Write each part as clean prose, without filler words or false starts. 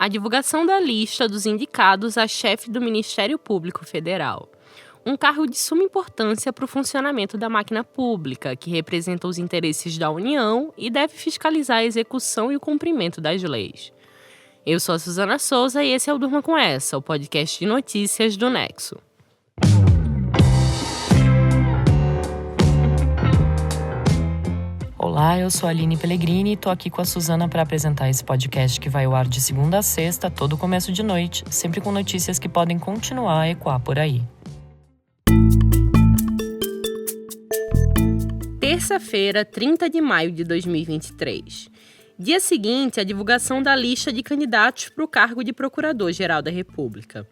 a divulgação da lista dos indicados a chefe do Ministério Público Federal. Um cargo de suma importância para o funcionamento da máquina pública, que representa os interesses da União e deve fiscalizar a execução e o cumprimento das leis. Eu sou a Suzana Souza e esse é o Durma Com Essa, o podcast de notícias do Nexo. Olá, eu sou a Aline Pellegrini e tô aqui com a Suzana para apresentar esse podcast que vai ao ar de segunda a sexta, todo começo de noite, sempre com notícias que podem continuar a ecoar por aí. Terça-feira, 30 de maio de 2023. Dia seguinte à divulgação da lista de candidatos para o cargo de Procurador-Geral da República.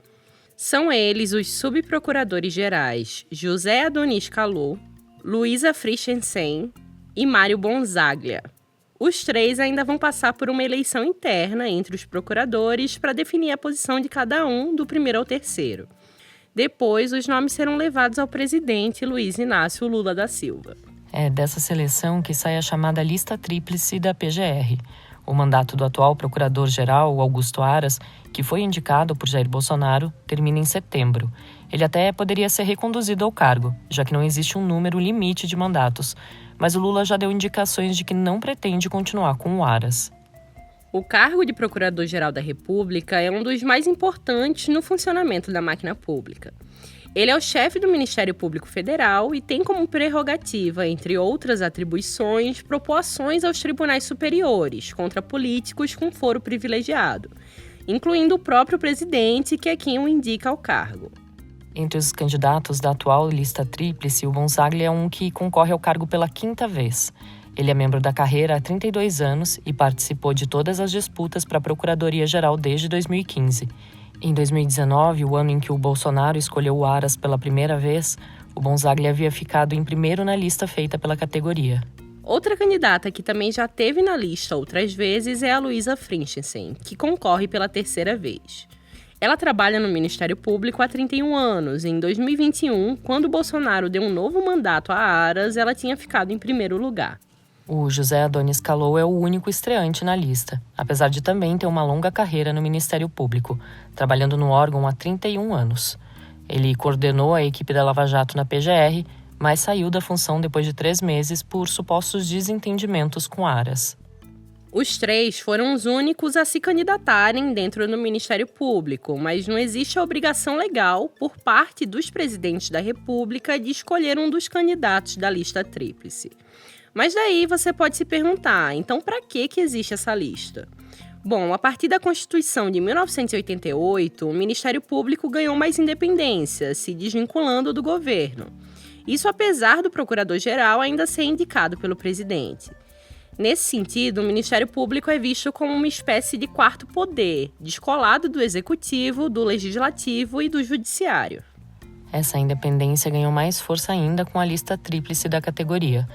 São eles os subprocuradores gerais José Adonis Calot, Luísa Frischensen e Mário Bonzaglia. Os três ainda vão passar por uma eleição interna entre os procuradores para definir a posição de cada um do primeiro ao terceiro. Depois, os nomes serão levados ao presidente Luiz Inácio Lula da Silva. É dessa seleção que sai a chamada lista tríplice da PGR. O mandato do atual procurador-geral, Augusto Aras, que foi indicado por Jair Bolsonaro, termina em setembro. Ele até poderia ser reconduzido ao cargo, já que não existe um número limite de mandatos. Mas o Lula já deu indicações de que não pretende continuar com o Aras. O cargo de Procurador-Geral da República é um dos mais importantes no funcionamento da máquina pública. Ele é o chefe do Ministério Público Federal e tem como prerrogativa, entre outras atribuições, propor ações aos tribunais superiores contra políticos com foro privilegiado, incluindo o próprio presidente, que é quem o indica ao cargo. Entre os candidatos da atual lista tríplice, o Bonzaglia é um que concorre ao cargo pela quinta vez. Ele é membro da carreira há 32 anos e participou de todas as disputas para a Procuradoria-Geral desde 2015. Em 2019, o ano em que o Bolsonaro escolheu o Aras pela primeira vez, o Bonzaglia havia ficado em primeiro na lista feita pela categoria. Outra candidata que também já esteve na lista outras vezes é a Luísa Frischensen, que concorre pela terceira vez. Ela trabalha no Ministério Público há 31 anos. Em 2021, quando Bolsonaro deu um novo mandato a Aras, ela tinha ficado em primeiro lugar. O José Adonis Calot é o único estreante na lista, apesar de também ter uma longa carreira no Ministério Público, trabalhando no órgão há 31 anos. Ele coordenou a equipe da Lava Jato na PGR, mas saiu da função depois de 3 meses por supostos desentendimentos com Aras. Os três foram os únicos a se candidatarem dentro do Ministério Público, mas não existe a obrigação legal por parte dos presidentes da República de escolher um dos candidatos da lista tríplice. Mas daí você pode se perguntar, então para que existe essa lista? Bom, a partir da Constituição de 1988, o Ministério Público ganhou mais independência, se desvinculando do governo. Isso apesar do Procurador-Geral ainda ser indicado pelo presidente. Nesse sentido, o Ministério Público é visto como uma espécie de quarto poder, descolado do Executivo, do Legislativo e do Judiciário. Essa independência ganhou mais força ainda com a lista tríplice da categoria.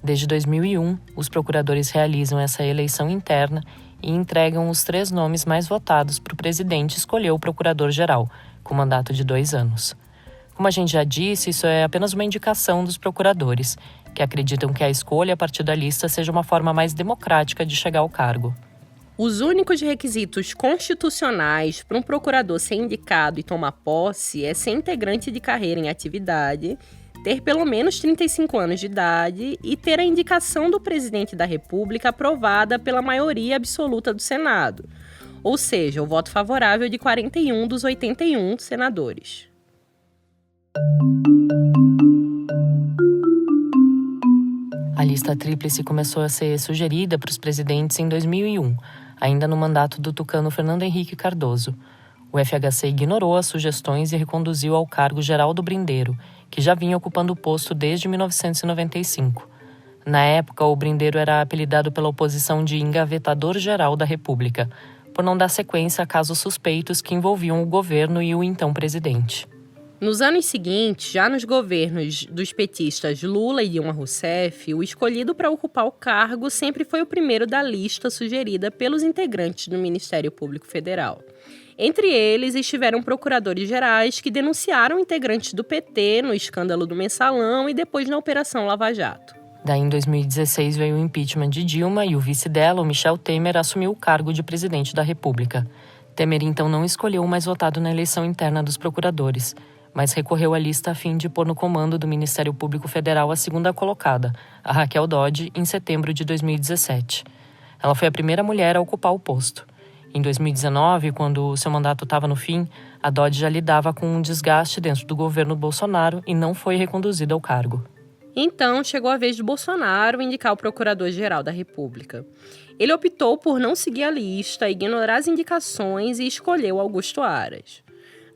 Desde 2001, os procuradores realizam essa eleição interna e entregam os 3 nomes mais votados para o presidente escolher o procurador-geral, com mandato de 2 anos. Como a gente já disse, isso é apenas uma indicação dos procuradores, que acreditam que a escolha a partir da lista seja uma forma mais democrática de chegar ao cargo. Os únicos requisitos constitucionais para um procurador ser indicado e tomar posse é ser integrante de carreira em atividade, ter pelo menos 35 anos de idade e ter a indicação do presidente da República aprovada pela maioria absoluta do Senado, ou seja, o voto favorável de 41 dos 81 senadores. A lista tríplice começou a ser sugerida para os presidentes em 2001, ainda no mandato do tucano Fernando Henrique Cardoso. O FHC ignorou as sugestões e reconduziu ao cargo Geraldo Brindeiro, que já vinha ocupando o posto desde 1995. Na época, o Brindeiro era apelidado pela oposição de engavetador-geral da República, por não dar sequência a casos suspeitos que envolviam o governo e o então presidente. Nos anos seguintes, já nos governos dos petistas Lula e Dilma Rousseff, o escolhido para ocupar o cargo sempre foi o primeiro da lista sugerida pelos integrantes do Ministério Público Federal. Entre eles estiveram procuradores gerais que denunciaram integrantes do PT no escândalo do Mensalão e depois na Operação Lava Jato. Daí, em 2016, veio o impeachment de Dilma e o vice dela, o Michel Temer, assumiu o cargo de presidente da República. Temer então não escolheu o mais votado na eleição interna dos procuradores, mas recorreu à lista a fim de pôr no comando do Ministério Público Federal a segunda colocada, a Raquel Dodge, em setembro de 2017. Ela foi a primeira mulher a ocupar o posto. Em 2019, quando seu mandato estava no fim, a Dodge já lidava com um desgaste dentro do governo Bolsonaro e não foi reconduzida ao cargo. Então, chegou a vez de Bolsonaro indicar o Procurador-Geral da República. Ele optou por não seguir a lista, ignorar as indicações e escolheu Augusto Aras.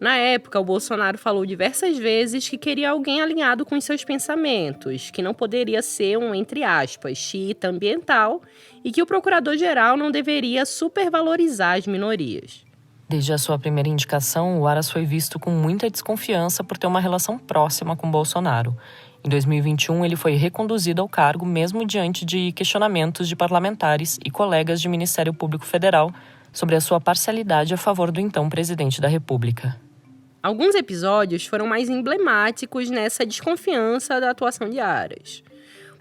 Na época, o Bolsonaro falou diversas vezes que queria alguém alinhado com os seus pensamentos, que não poderia ser um, entre aspas, xiita ambiental e que o procurador-geral não deveria supervalorizar as minorias. Desde a sua primeira indicação, o Aras foi visto com muita desconfiança por ter uma relação próxima com Bolsonaro. Em 2021, ele foi reconduzido ao cargo mesmo diante de questionamentos de parlamentares e colegas de Ministério Público Federal sobre a sua parcialidade a favor do então presidente da República. Alguns episódios foram mais emblemáticos nessa desconfiança da atuação de Aras.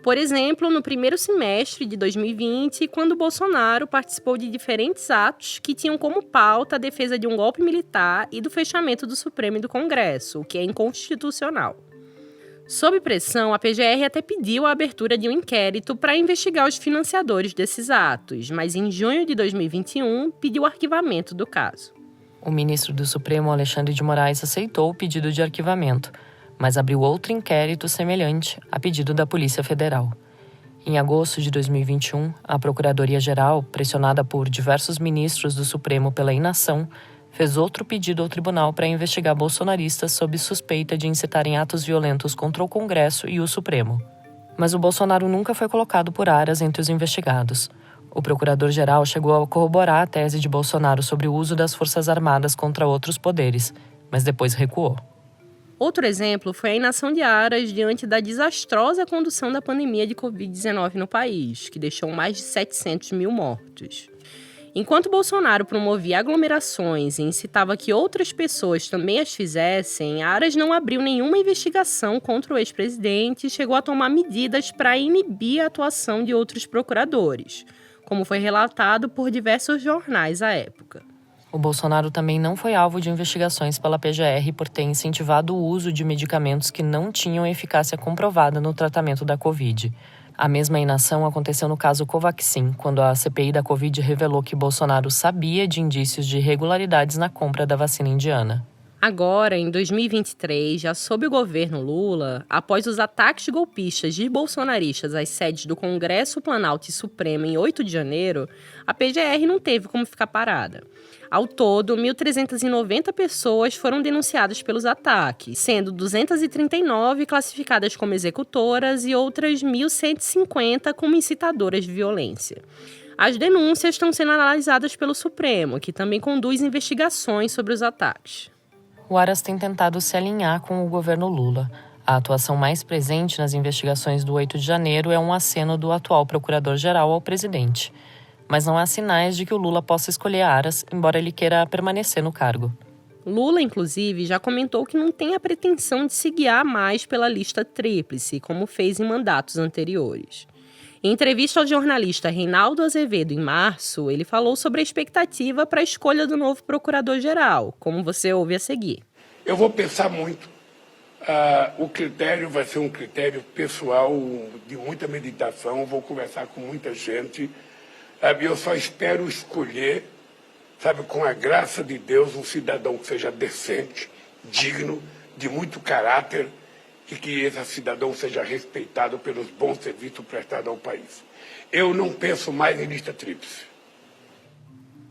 Por exemplo, no primeiro semestre de 2020, quando Bolsonaro participou de diferentes atos que tinham como pauta a defesa de um golpe militar e do fechamento do Supremo e do Congresso, o que é inconstitucional. Sob pressão, a PGR até pediu a abertura de um inquérito para investigar os financiadores desses atos, mas em junho de 2021 pediu o arquivamento do caso. O ministro do Supremo, Alexandre de Moraes, aceitou o pedido de arquivamento, mas abriu outro inquérito semelhante a pedido da Polícia Federal. Em agosto de 2021, a Procuradoria-Geral, pressionada por diversos ministros do Supremo pela inação, fez outro pedido ao tribunal para investigar bolsonaristas sob suspeita de incitarem atos violentos contra o Congresso e o Supremo. Mas o Bolsonaro nunca foi colocado por Aras entre os investigados. O procurador-geral chegou a corroborar a tese de Bolsonaro sobre o uso das Forças Armadas contra outros poderes, mas depois recuou. Outro exemplo foi a inação de Aras diante da desastrosa condução da pandemia de Covid-19 no país, que deixou mais de 700 mil mortos. Enquanto Bolsonaro promovia aglomerações e incitava que outras pessoas também as fizessem, Aras não abriu nenhuma investigação contra o ex-presidente e chegou a tomar medidas para inibir a atuação de outros procuradores, como foi relatado por diversos jornais à época. O Bolsonaro também não foi alvo de investigações pela PGR por ter incentivado o uso de medicamentos que não tinham eficácia comprovada no tratamento da Covid. A mesma inação aconteceu no caso Covaxin, quando a CPI da Covid revelou que Bolsonaro sabia de indícios de irregularidades na compra da vacina indiana. Agora, em 2023, já sob o governo Lula, após os ataques golpistas de bolsonaristas às sedes do Congresso, Planalto e Supremo em 8 de janeiro, a PGR não teve como ficar parada. Ao todo, 1.390 pessoas foram denunciadas pelos ataques, sendo 239 classificadas como executoras e outras 1.150 como incitadoras de violência. As denúncias estão sendo analisadas pelo Supremo, que também conduz investigações sobre os ataques. O Aras tem tentado se alinhar com o governo Lula. A atuação mais presente nas investigações do 8 de janeiro é um aceno do atual procurador-geral ao presidente. Mas não há sinais de que o Lula possa escolher Aras, embora ele queira permanecer no cargo. Lula, inclusive, já comentou que não tem a pretensão de se guiar mais pela lista tríplice, como fez em mandatos anteriores. Em entrevista ao jornalista Reinaldo Azevedo em março, ele falou sobre a expectativa para a escolha do novo procurador-geral, como você ouve a seguir. Eu vou pensar muito. O critério vai ser um critério pessoal, de muita meditação, vou conversar com muita gente. Eu só espero escolher, com a graça de Deus, um cidadão que seja decente, digno, de muito caráter, e que esse cidadão seja respeitado pelos bons serviços prestados ao país. Eu não penso mais em lista tríplice.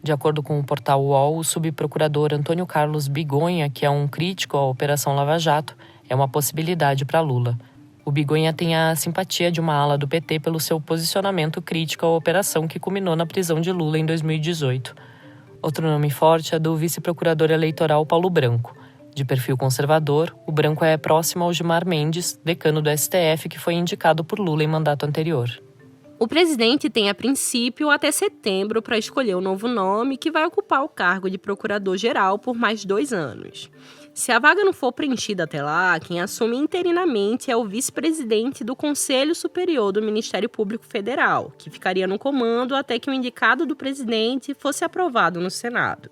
De acordo com o portal UOL, o subprocurador Antônio Carlos Bigonha, que é um crítico à Operação Lava Jato, é uma possibilidade para Lula. O Bigonha tem a simpatia de uma ala do PT pelo seu posicionamento crítico à operação que culminou na prisão de Lula em 2018. Outro nome forte é do vice-procurador eleitoral Paulo Branco. De perfil conservador, o Branco é próximo ao Gilmar Mendes, decano do STF, que foi indicado por Lula em mandato anterior. O presidente tem, a princípio, até setembro para escolher o novo nome que vai ocupar o cargo de procurador-geral por mais 2 anos. Se a vaga não for preenchida até lá, quem assume interinamente é o vice-presidente do Conselho Superior do Ministério Público Federal, que ficaria no comando até que o indicado do presidente fosse aprovado no Senado.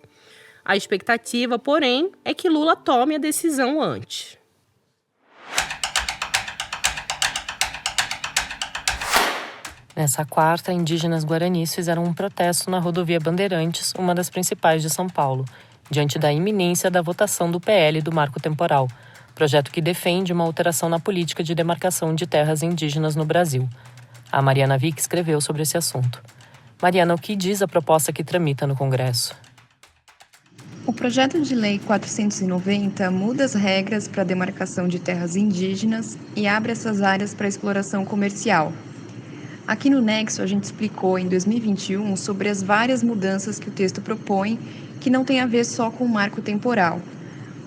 A expectativa, porém, é que Lula tome a decisão antes. Nessa quarta, indígenas guaranis fizeram um protesto na rodovia Bandeirantes, uma das principais de São Paulo, diante da iminência da votação do PL do Marco Temporal, projeto que defende uma alteração na política de demarcação de terras indígenas no Brasil. A Mariana Vick escreveu sobre esse assunto. Mariana, o que diz a proposta que tramita no Congresso? O projeto de lei 490 muda as regras para a demarcação de terras indígenas e abre essas áreas para exploração comercial. Aqui no Nexo, a gente explicou em 2021 sobre as várias mudanças que o texto propõe, que não tem a ver só com o marco temporal.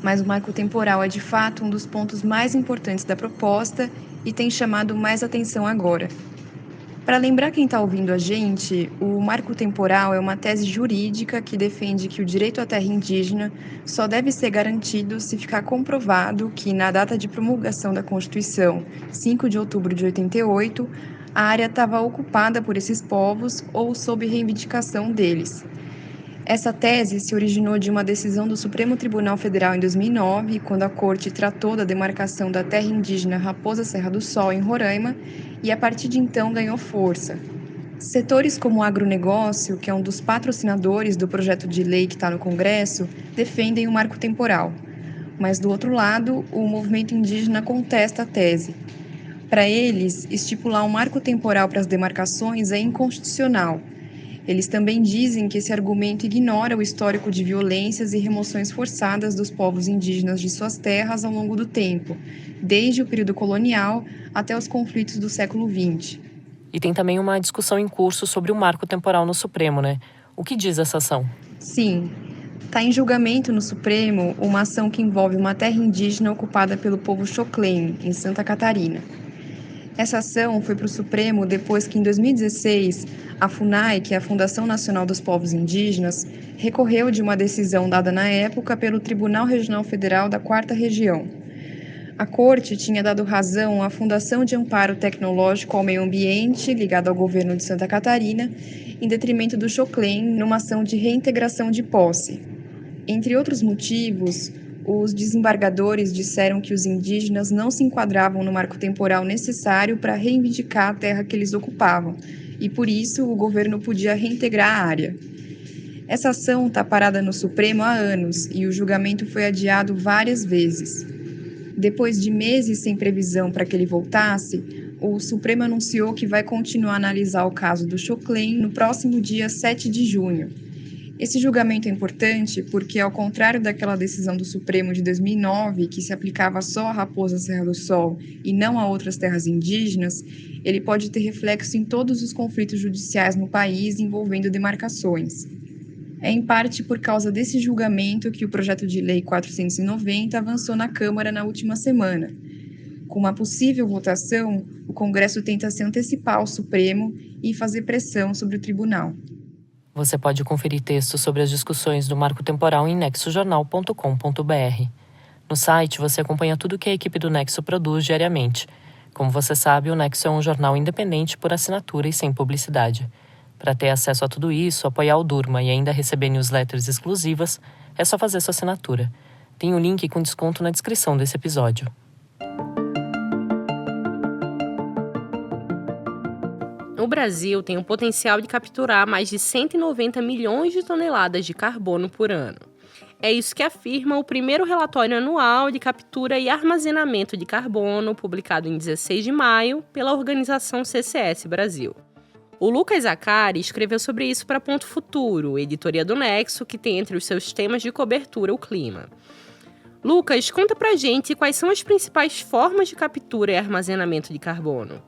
Mas o marco temporal é de fato um dos pontos mais importantes da proposta e tem chamado mais atenção agora. Para lembrar quem está ouvindo a gente, o marco temporal é uma tese jurídica que defende que o direito à terra indígena só deve ser garantido se ficar comprovado que, na data de promulgação da Constituição, 5 de outubro de 88, a área estava ocupada por esses povos ou sob reivindicação deles. Essa tese se originou de uma decisão do Supremo Tribunal Federal em 2009, quando a Corte tratou da demarcação da terra indígena Raposa Serra do Sol, em Roraima, e a partir de então ganhou força. Setores como o agronegócio, que é um dos patrocinadores do projeto de lei que está no Congresso, defendem o marco temporal. Mas, do outro lado, o movimento indígena contesta a tese. Para eles, estipular um marco temporal para as demarcações é inconstitucional. Eles também dizem que esse argumento ignora o histórico de violências e remoções forçadas dos povos indígenas de suas terras ao longo do tempo, desde o período colonial até os conflitos do século XX. E tem também uma discussão em curso sobre o marco temporal no Supremo, né? O que diz essa ação? Sim, está em julgamento no Supremo uma ação que envolve uma terra indígena ocupada pelo povo Xoclen, em Santa Catarina. Essa ação foi para o Supremo depois que, em 2016, a FUNAI, que é a Fundação Nacional dos Povos Indígenas, recorreu de uma decisão dada na época pelo Tribunal Regional Federal da 4ª Região. A Corte tinha dado razão à Fundação de Amparo Tecnológico ao Meio Ambiente, ligada ao governo de Santa Catarina, em detrimento do Xoclen, numa ação de reintegração de posse. Entre outros motivos, os desembargadores disseram que os indígenas não se enquadravam no marco temporal necessário para reivindicar a terra que eles ocupavam, e por isso o governo podia reintegrar a área. Essa ação está parada no Supremo há anos e o julgamento foi adiado várias vezes. Depois de meses sem previsão para que ele voltasse, o Supremo anunciou que vai continuar a analisar o caso do Xoclen no próximo dia 7 de junho. Esse julgamento é importante porque, ao contrário daquela decisão do Supremo de 2009, que se aplicava só à Raposa Serra do Sol e não a outras terras indígenas, ele pode ter reflexo em todos os conflitos judiciais no país envolvendo demarcações. É em parte por causa desse julgamento que o projeto de lei 490 avançou na Câmara na última semana. Com uma possível votação, o Congresso tenta se antecipar ao Supremo e fazer pressão sobre o tribunal. Você pode conferir textos sobre as discussões do marco temporal em nexojornal.com.br. No site, você acompanha tudo o que a equipe do Nexo produz diariamente. Como você sabe, o Nexo é um jornal independente por assinatura e sem publicidade. Para ter acesso a tudo isso, apoiar o Durma e ainda receber newsletters exclusivas, é só fazer sua assinatura. Tem um link com desconto na descrição desse episódio. O Brasil tem o potencial de capturar mais de 190 milhões de toneladas de carbono por ano. É isso que afirma o primeiro relatório anual de captura e armazenamento de carbono, publicado em 16 de maio pela organização CCS Brasil. O Lucas Zacari escreveu sobre isso para Ponto Futuro, editoria do Nexo, que tem entre os seus temas de cobertura o clima. Lucas, conta pra gente quais são as principais formas de captura e armazenamento de carbono.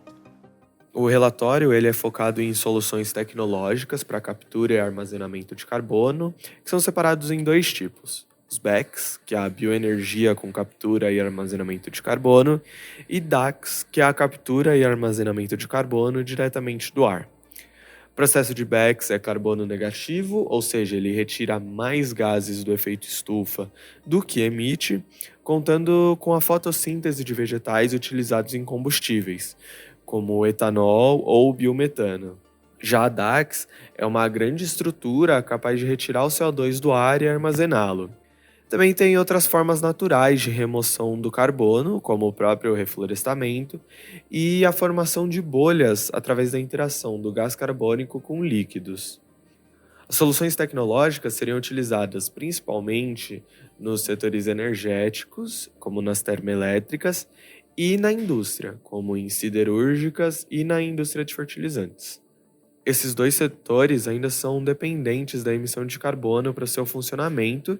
O relatório ele é focado em soluções tecnológicas para captura e armazenamento de carbono, que são separados em dois tipos. Os BECCS, que é a bioenergia com captura e armazenamento de carbono, e DACs, que é a captura e armazenamento de carbono diretamente do ar. O processo de BECCS é carbono negativo, ou seja, ele retira mais gases do efeito estufa do que emite, contando com a fotossíntese de vegetais utilizados em combustíveis, como o etanol ou o biometano. Já a DAX é uma grande estrutura capaz de retirar o CO2 do ar e armazená-lo. Também tem outras formas naturais de remoção do carbono, como o próprio reflorestamento, e a formação de bolhas através da interação do gás carbônico com líquidos. As soluções tecnológicas seriam utilizadas principalmente nos setores energéticos, como nas termoelétricas, e na indústria, como em siderúrgicas e na indústria de fertilizantes. Esses dois setores ainda são dependentes da emissão de carbono para seu funcionamento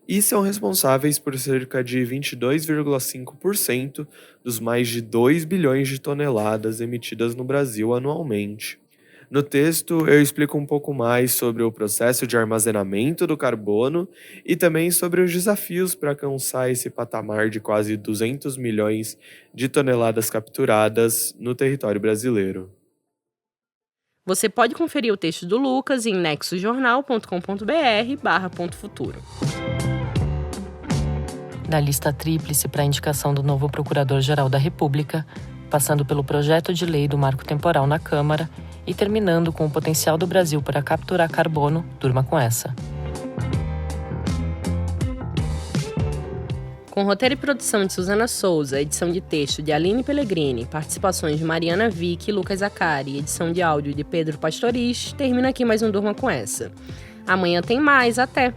e são responsáveis por cerca de 22,5% dos mais de 2 bilhões de toneladas emitidas no Brasil anualmente. No texto, eu explico um pouco mais sobre o processo de armazenamento do carbono e também sobre os desafios para alcançar esse patamar de quase 200 milhões de toneladas capturadas no território brasileiro. Você pode conferir o texto do Lucas em nexojornal.com.br/.futuro. Da lista tríplice para a indicação do novo Procurador-Geral da República, passando pelo projeto de lei do marco temporal na Câmara e terminando com o potencial do Brasil para capturar carbono, durma com essa. Com roteiro e produção de Suzana Souza, edição de texto de Aline Pellegrini, participações de Mariana Vick e Lucas Zacari, edição de áudio de Pedro Pastoriz, termina aqui mais um Durma com essa. Amanhã tem mais, até!